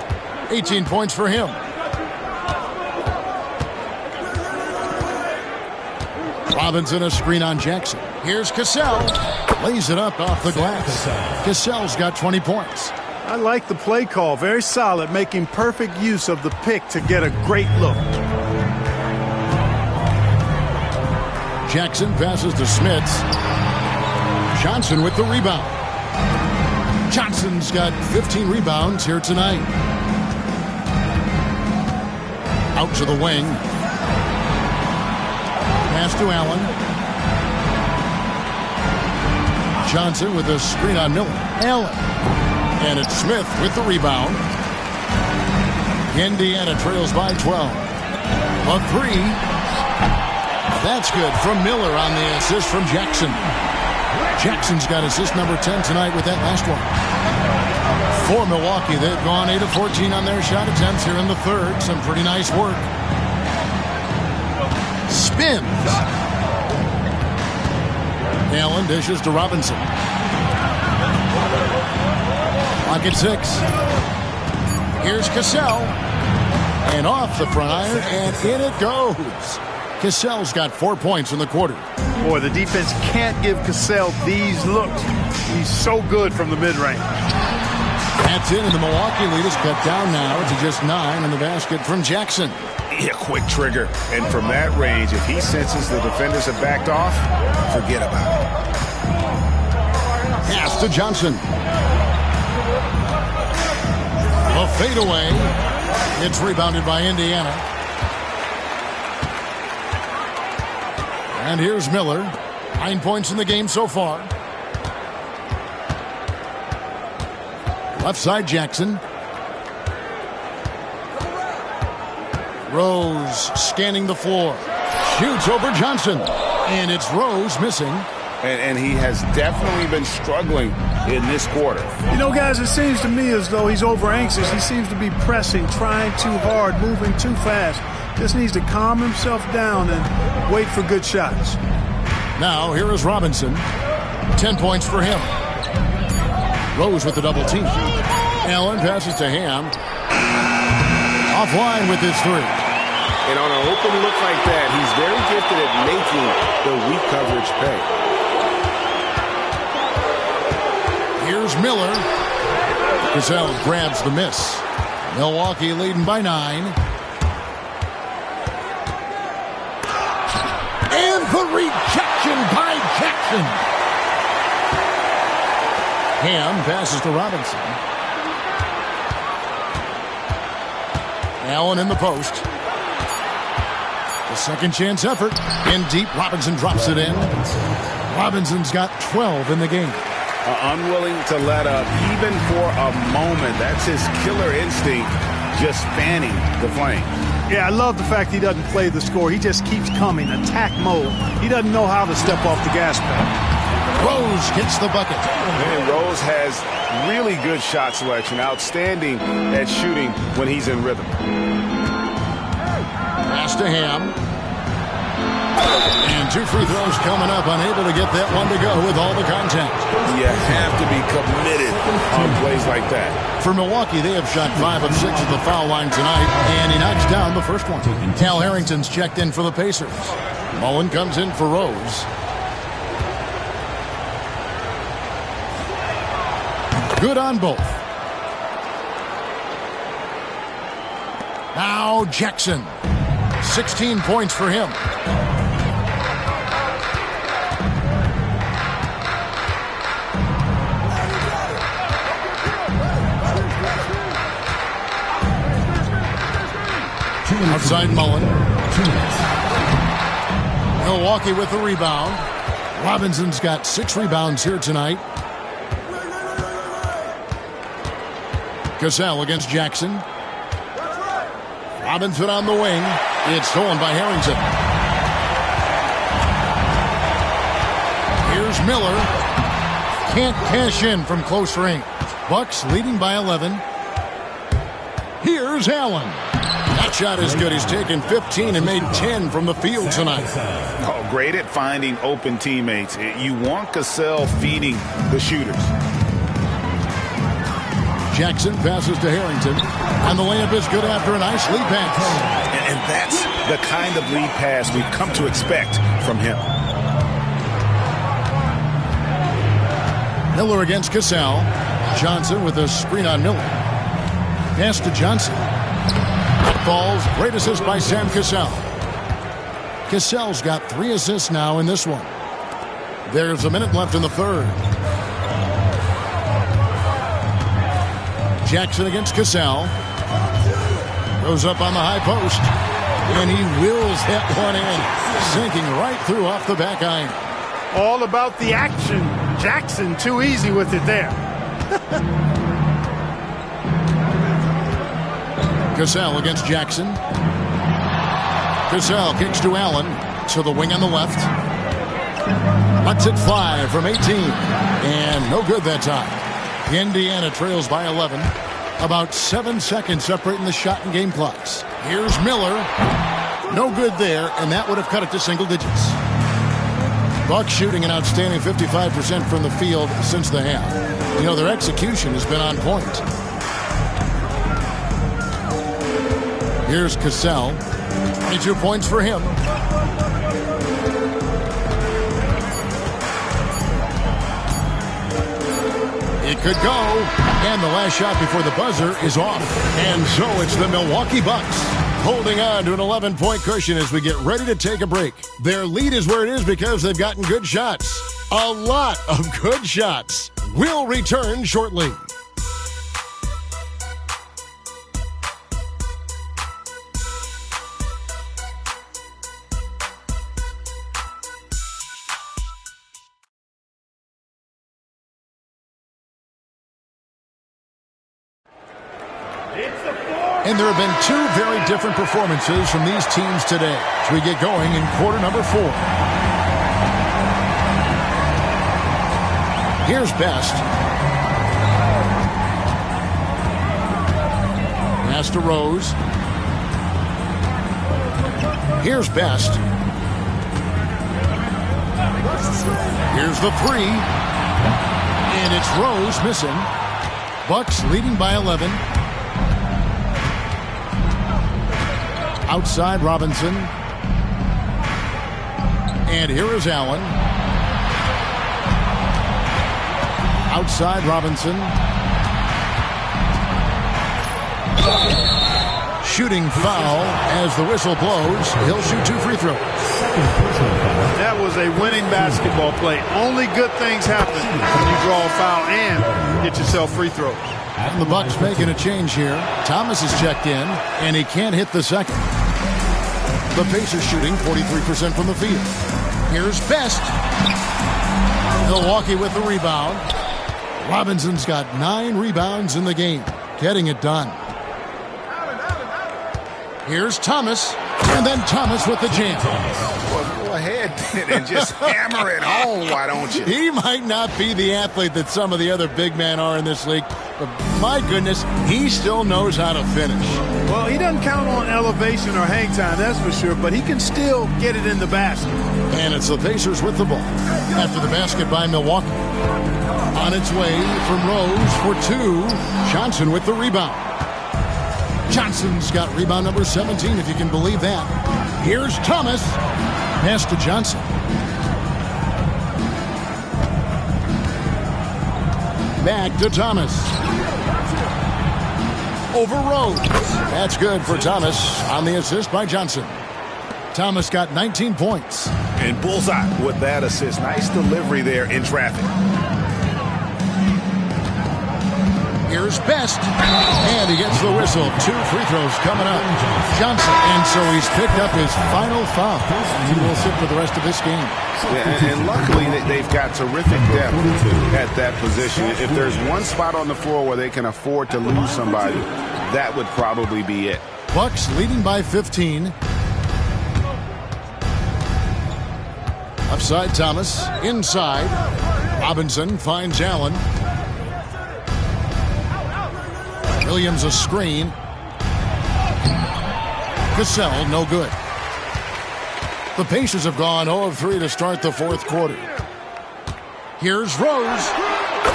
S1: 18 points for him. Robinson a screen on Jackson. Here's Cassell. Lays it up off the glass. Cassell's got 20 points.
S3: I like the play call. Very solid, making perfect use of the pick to get a great look.
S1: Jackson passes to Smits. Johnson with the rebound. Johnson's got 15 rebounds here tonight. Out to the wing. Pass to Allen. Johnson with a screen on Miller. Allen. And it's Smith with the rebound. Indiana trails by 12. A 3. That's good from Miller on the assist from Jackson. Jackson's got assist number 10 tonight with that last one. For Milwaukee, they've gone 8 of 14 on their shot attempts here in the third. Some pretty nice work. Spins. Allen dishes to Robinson. Clock at 6. Here's Cassell. And off the front iron, and in it goes. Cassell's got 4 points in the quarter.
S3: Boy, the defense can't give Cassell these looks. He's so good from the mid-range.
S1: That's it, and the Milwaukee lead is cut down now to just 9 in the basket from Jackson.
S4: Yeah, quick trigger. And from that range, if he senses the defenders have backed off, forget about it.
S1: Pass to Johnson. A fadeaway. It's rebounded by Indiana. And here's Miller. 9 points in the game so far. Left side Jackson. Rose scanning the floor. Shoots over Johnson. And it's Rose missing.
S4: And he has definitely been struggling in this quarter.
S3: You know, guys, it seems to me as though he's over-anxious. He seems to be pressing, trying too hard, moving too fast. Just needs to calm himself down and wait for good shots.
S1: Now, here is Robinson. 10 points for him. Rose with the double team. Allen passes to Ham. Offline with his three.
S4: And on an open look like that, he's very gifted at making the weak coverage pay.
S1: Here's Miller. Cassell grabs the miss. Milwaukee leading by 9. And the rejection by Jackson. Ham passes to Robinson. Allen in the post. The second chance effort. In deep, Robinson drops it in. Robinson's got 12 in the game.
S4: Unwilling to let up even for a moment. That's his killer instinct, just fanning the flame.
S3: Yeah, I love the fact he doesn't play the score. He just keeps coming, attack mode. He doesn't know how to step off the gas pedal.
S1: Rose gets the bucket.
S4: And Rose has really good shot selection, outstanding at shooting when he's in rhythm.
S1: Pass to Ham. And 2 free throws coming up, unable to get that one to go with all the contact.
S4: You have to be committed on plays like that.
S1: For Milwaukee, they have shot 5 of 6 at the foul line tonight, and he knocks down the first one. Cal Harrington's checked in for the Pacers. Mullen comes in for Rose. Good on both. Now Jackson. 16 points for him. Outside Mullen. Milwaukee with the rebound. Robinson's got 6 rebounds here tonight. Cassell against Jackson. Robinson on the wing. It's stolen by Harrington. Here's Miller. Can't cash in from close range. Bucks leading by 11. Here's Allen. That shot is good. He's taken 15 and made 10 from the field tonight.
S4: Oh, great at finding open teammates. You want Cassell feeding the shooters.
S1: Jackson passes to Harrington. And the layup is good after a nice lead pass.
S4: And that's the kind of lead pass we've come to expect from him.
S1: Miller against Cassell. Johnson with a screen on Miller. Pass to Johnson. Falls. Great assist by Sam Cassell. Cassell's got 3 assists now in this one. There's a minute left in the third. Jackson against Cassell. Goes up on the high post. And he wills that one in. Sinking right through off the back iron.
S3: All about the action. Jackson too easy with it there.
S1: Cassell against Jackson. Cassell kicks to Allen. To the wing on the left. Lets it fly from 18. And no good that time. Indiana trails by 11. About 7 seconds separating the shot and game clocks. Here's Miller. No good there, and that would have cut it to single digits. Bucks shooting an outstanding 55% from the field since the half. You know, their execution has been on point. Here's Cassell. 22 points for him. It could go. And the last shot before the buzzer is off. And so it's the Milwaukee Bucks holding on to an 11-point cushion as we get ready to take a break. Their lead is where it is because they've gotten good shots. A lot of good shots. We'll return shortly. And there have been two very different performances from these teams today as we get going in quarter number 4. Here's Best. Pass to Rose. Here's Best. Here's the 3. And it's Rose missing. Bucks leading by 11. Outside Robinson. And here is Allen. Outside Robinson. Shooting foul as the whistle blows. He'll shoot 2 free throws.
S3: That was a winning basketball play. Only good things happen when you draw a foul and get yourself free throws.
S1: And the Bucks making a change here. Thomas is checked in, and he can't hit the second. The Pacers shooting 43% from the field. Here's Best. Milwaukee with the rebound. Robinson's got 9 rebounds in the game, getting it done. Here's Thomas, and then Thomas with the jam.
S4: Well, go ahead and just hammer it home, why don't you?
S1: He might not be the athlete that some of the other big men are in this league, but my goodness, he still knows how to finish.
S3: Well, he doesn't count on elevation or hang time, that's for sure, but he can still get it in the basket.
S1: And it's the Pacers with the ball after the basket by Milwaukee. On its way from Rose for 2. Johnson with the rebound. Johnson's got rebound number 17, if you can believe that. Here's Thomas. Pass to Johnson. Back to Thomas. Over Rose. That's good for Thomas on the assist by Johnson. Thomas got 19 points.
S4: And bullseye with that assist. Nice delivery there in traffic.
S1: Here's Best. And he gets the whistle. 2 free throws coming up. Johnson. And so he's picked up his final foul. He will sit for the rest of this game.
S4: Yeah, and luckily they've got terrific depth at that position. If there's one spot on the floor where they can afford to lose somebody, that would probably be it.
S1: Bucks leading by 15. Upside Thomas. Inside. Robinson finds Allen. Williams a screen. Cassell no good. The Pacers have gone 0 of 3 to start the 4th quarter. Here's Rose.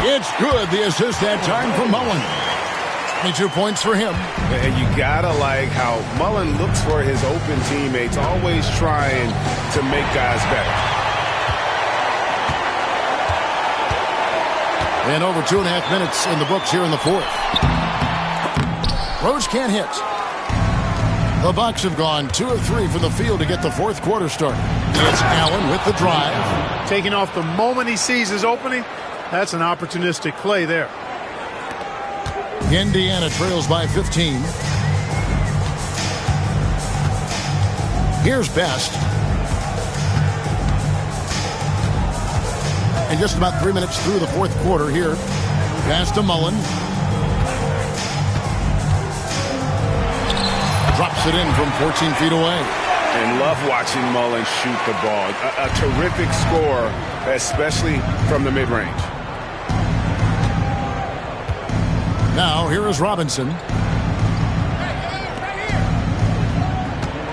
S1: It's good. The assist that time from Mullen. 22 points for him.
S4: And you gotta like how Mullen looks for his open teammates, always trying to make guys better.
S1: And over 2.5 minutes in the books here in the 4th. Rose can't hit. The Bucks have gone 2 of 3 from the field to get the 4th quarter started. It's Allen with the drive.
S3: Taking off the moment he sees his opening, that's an opportunistic play there.
S1: Indiana trails by 15. Here's Best. And just about 3 minutes through the 4th quarter here. Pass to Mullen. Drops it in from 14 feet away.
S4: And love watching Mullen shoot the ball. A terrific score, especially from the mid-range.
S1: Now, here is Robinson.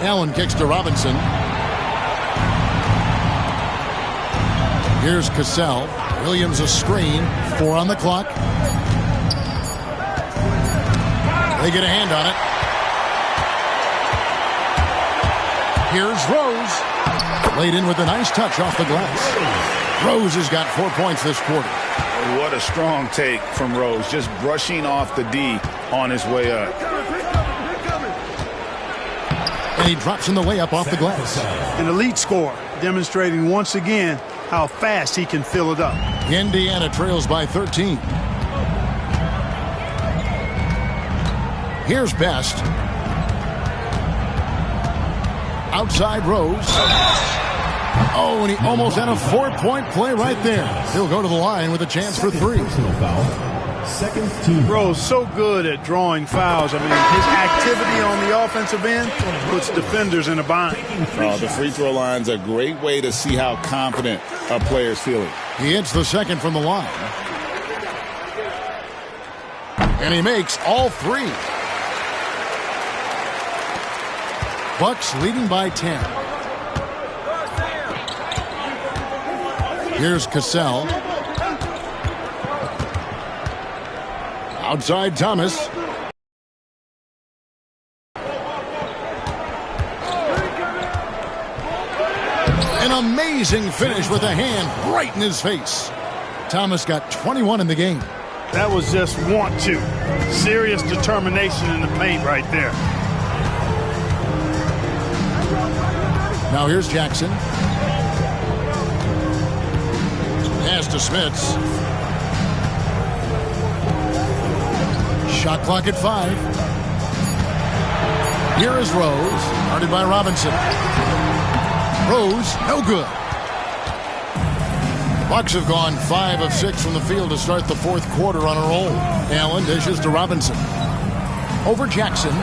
S1: Allen kicks to Robinson. Here's Cassell. Williams a screen. 4 on the clock. They get a hand on it. Here's Rose. Laid in with a nice touch off the glass. Rose has got 4 points this quarter.
S2: What a strong take from Rose, just brushing off the D on his way up.
S1: And he drops in the layup off the glass.
S3: An elite scorer, demonstrating once again how fast he can fill it up.
S1: Indiana trails by 13. Here's Best. Outside Rose. Oh, and he almost had a 4-point play right there. He'll go to the line with a chance for 3.
S5: Second team.
S3: Rose so good at drawing fouls. I mean, his activity on the offensive end puts defenders in a bind.
S2: The free throw line's a great way to see how confident a player's feeling.
S1: He hits the second from the line. And he makes all 3. Bucks leading by 10. Here's Cassell. Outside Thomas. An amazing finish with a hand right in his face. Thomas got 21 in the game.
S3: That was just want to. Serious determination in the paint right there.
S1: Now here's Jackson. Pass to Smits. Shot clock at 5. Here is Rose, guarded by Robinson. Rose, no good. Bucks have gone 5 of 6 from the field to start the fourth quarter on a roll. Allen dishes to Robinson. Over Jackson.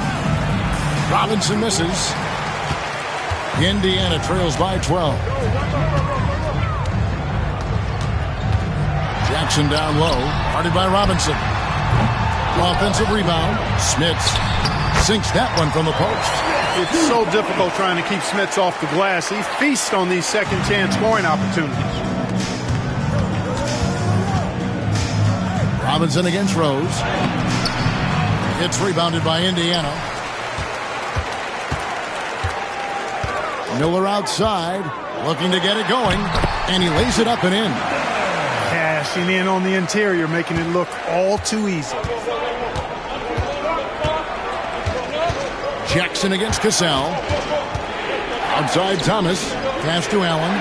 S1: Robinson misses. Indiana trails by 12. Jackson down low, guarded by Robinson. Offensive rebound. Smits sinks that one from the post.
S3: It's so difficult trying to keep Smits off the glass. He feasts on these second chance scoring opportunities.
S1: Robinson against Rose. It's rebounded by Indiana. Miller outside, looking to get it going, and he lays it up and in.
S3: Cashing in on the interior, making it look all too easy.
S1: Jackson against Cassell. Outside Thomas, pass to Allen.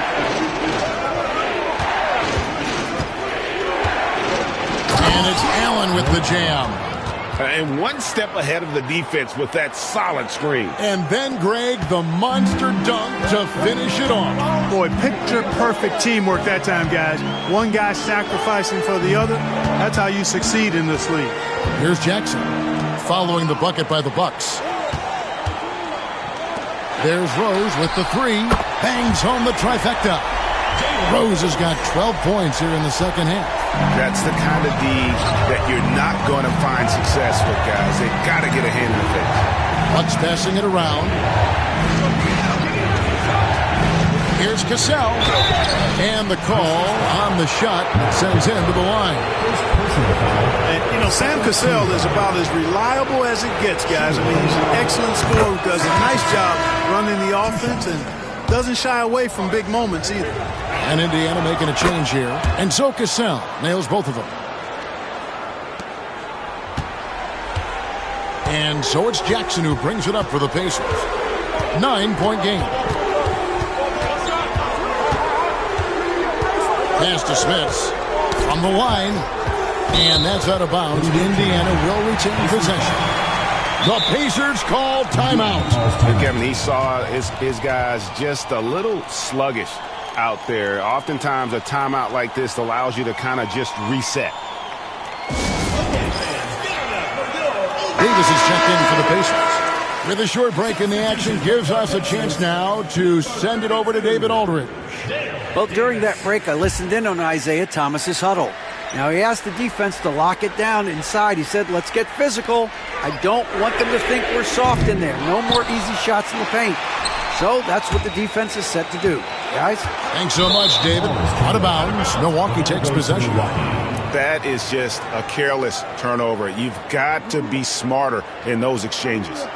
S1: And it's Allen with the jam.
S4: And one step ahead of the defense with that solid screen.
S1: And then, Greg, the monster dunk to finish it off.
S3: Boy, picture-perfect teamwork that time, guys. One guy sacrificing for the other. That's how you succeed in this league.
S1: Here's Jackson, following the bucket by the Bucks. There's Rose with the 3. Bangs home the trifecta. Rose has got 12 points here in the second half.
S4: That's the kind of D that you're not going to find success with, guys. They got to get a hand in the face.
S1: Bucks passing it around. Here's Cassell. And the call on the shot sends him to the line.
S3: And, you know, Sam Cassell is about as reliable as it gets, guys. I mean, he's an excellent scorer who does a nice job running the offense and doesn't shy away from big moments either.
S1: And Indiana making a change here. And so Cassell nails both of them. And so it's Jackson who brings it up for the Pacers. 9-point game. Pass to Smits from the line. And that's out of bounds. Indiana will retain possession. The Pacers call timeout.
S4: Kevin, he saw his guys just a little sluggish out there. Oftentimes, a timeout like this allows you to kind of just reset.
S1: Davis is checked in for the Pacers. With a short break in the action, gives us a chance now to send it over to David Aldridge.
S6: Well, during that break, I listened in on Isaiah Thomas's huddle. Now, he asked the defense to lock it down inside. He said, let's get physical. I don't want them to think we're soft in there. No more easy shots in the paint. So that's what the defense is set to do. Guys?
S1: Thanks so much, David. Out of bounds. Milwaukee takes possession.
S4: That is just a careless turnover. You've got to be smarter in those exchanges.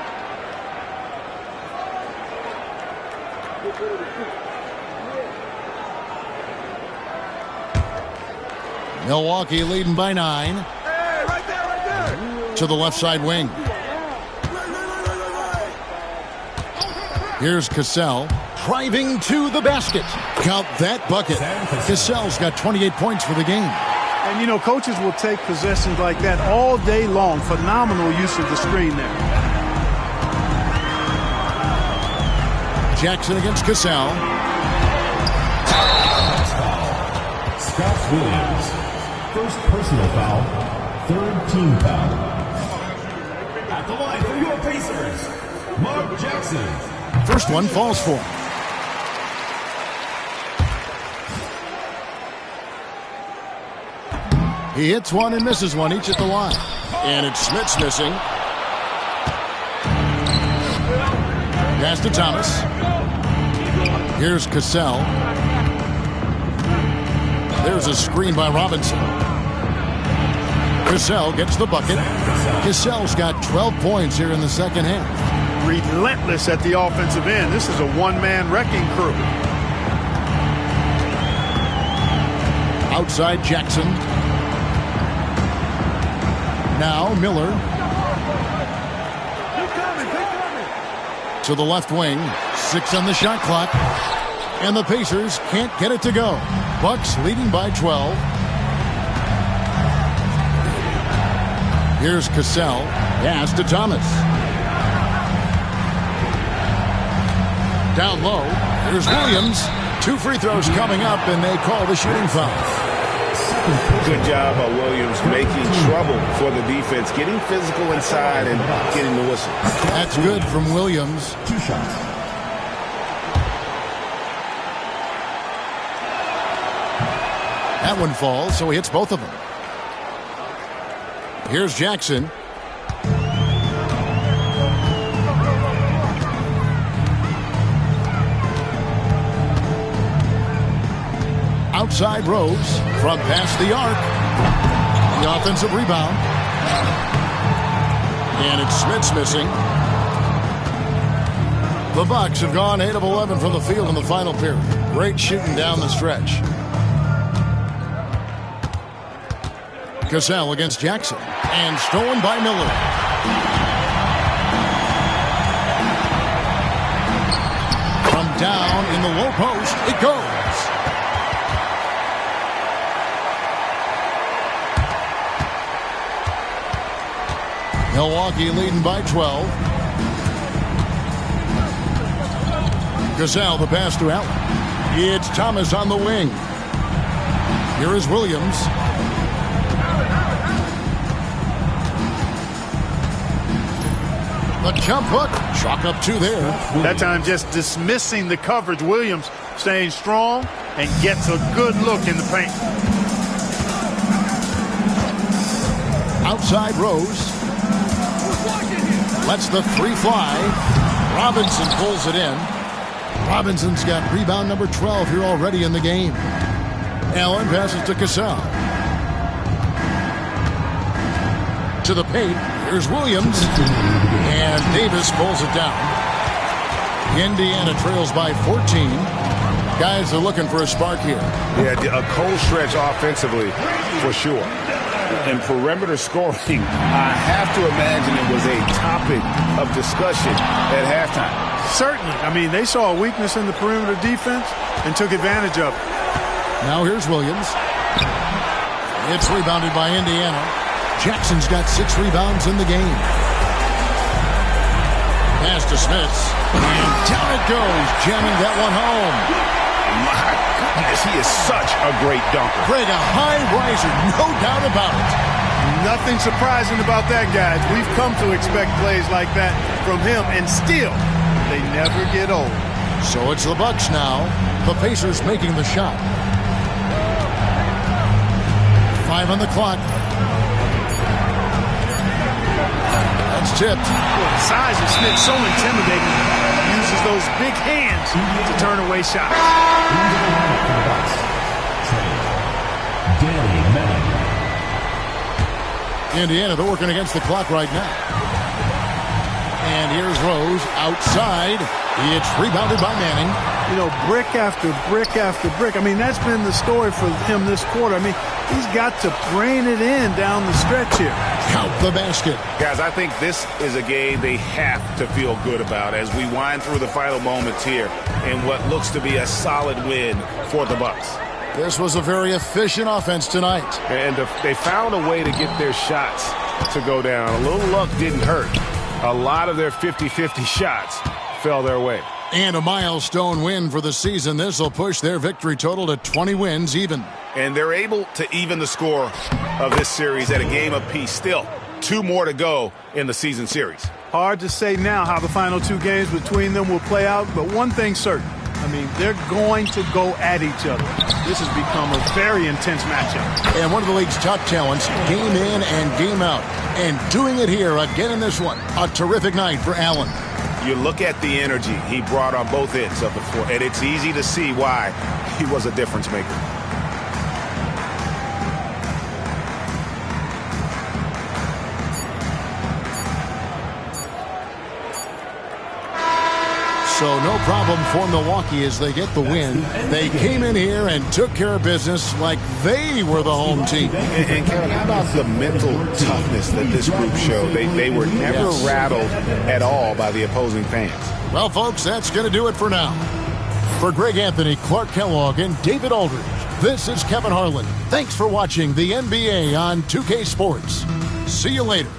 S1: Milwaukee leading by 9. To the left side wing. Here's Cassell driving to the basket. Count that bucket. Cassell's got 28 points for the game.
S3: And, you know, coaches will take possessions like that all day long. Phenomenal use of the screen there.
S1: Jackson against Cassell.
S5: Scott Williams. First personal foul. Third team foul. At the line for your Pacers, Mark Jackson.
S1: First one falls for him. He hits one and misses one, each at the line. And it's Smith's missing. Pass to Thomas. Here's Cassell. There's a screen by Robinson. Cassell gets the bucket. Cassell's got 12 points here in the second half.
S3: Relentless at the offensive end. This is a one-man wrecking crew.
S1: Outside Jackson. Now Miller. To the left wing. 6 on the shot clock. And the Pacers can't get it to go. Bucks leading by 12. Here's Cassell. Pass to Thomas. Down low. Here's Williams. 2 free throws coming up, and they call the shooting foul.
S4: Good job by Williams making trouble for the defense, getting physical inside and getting the whistle.
S1: That's good from Williams.
S5: 2 shots.
S1: That one falls, so he hits both of them. Here's Jackson. Outside Rose from past the arc. The offensive rebound. And it's Smith's missing. The Bucks have gone 8 of 11 from the field in the final period. Great shooting down the stretch. Cassell against Jackson. And stolen by Miller. From down in the low post, it goes. Milwaukee leading by 12. Cassell the pass to Allen. It's Thomas on the wing. Here is Williams. The jump hook. Chalk up 2 there.
S3: That time just dismissing the coverage. Williams staying strong and gets a good look in the paint.
S1: Outside Rose. Lets the 3 fly. Robinson pulls it in. Robinson's got rebound number 12 here already in the game. Allen passes to Cassell. To the paint. Here's Williams. And Davis pulls it down. Indiana trails by 14. Guys are looking for a spark here.
S4: Yeah, a cold stretch offensively for sure.
S2: And perimeter scoring, I have to imagine it was a topic of discussion at halftime.
S3: Certainly. I mean, they saw a weakness in the perimeter defense and took advantage of it.
S1: Now here's Williams. It's rebounded by Indiana. Jackson's got 6 rebounds in the game. Pass to Smith. And down it goes, jamming that one home.
S4: My goodness, he is such a great dunker.
S1: Greg, a high riser, no doubt about it.
S3: Nothing surprising about that, guys. We've come to expect plays like that from him, and still, they never get old.
S1: So it's the Bucks now. The Pacers making the shot. 5 on the clock. That's tipped.
S3: The size of Smith so intimidating. He uses those big hands to turn away shots.
S1: Indiana, they're working against the clock right now. And here's Rose outside. It's rebounded by Manning.
S3: You know, brick after brick after brick. I mean, that's been the story for him this quarter. I mean, he's got to brain it in down the stretch here.
S1: Count the basket.
S4: Guys, I think this is a game they have to feel good about as we wind through the final moments here in what looks to be a solid win for the Bucks.
S1: This was a very efficient offense tonight.
S4: And they found a way to get their shots to go down. A little luck didn't hurt. A lot of their 50-50 shots fell their way.
S1: And a milestone win for the season. This will push their victory total to 20 wins even.
S4: And they're able to even the score of this series at a game apiece. Still, 2 more to go in the season series.
S3: Hard to say now how the final 2 games between them will play out, but one thing's certain. I mean, they're going to go at each other. This has become a very intense matchup.
S1: And one of the league's top talents, game in and game out. And doing it here again in this one. A terrific night for Allen.
S4: You look at the energy he brought on both ends of the floor, and it's easy to see why he was a difference maker.
S1: So no problem for Milwaukee as they get the win. They came in here and took care of business like they were the home team.
S4: And Kevin, how about the mental toughness that this group showed? They were never rattled at all by the opposing fans.
S1: Well, folks, that's going to do it for now. For Greg Anthony, Clark Kellogg, and David Aldridge, this is Kevin Harlan. Thanks for watching the NBA on 2K Sports. See you later.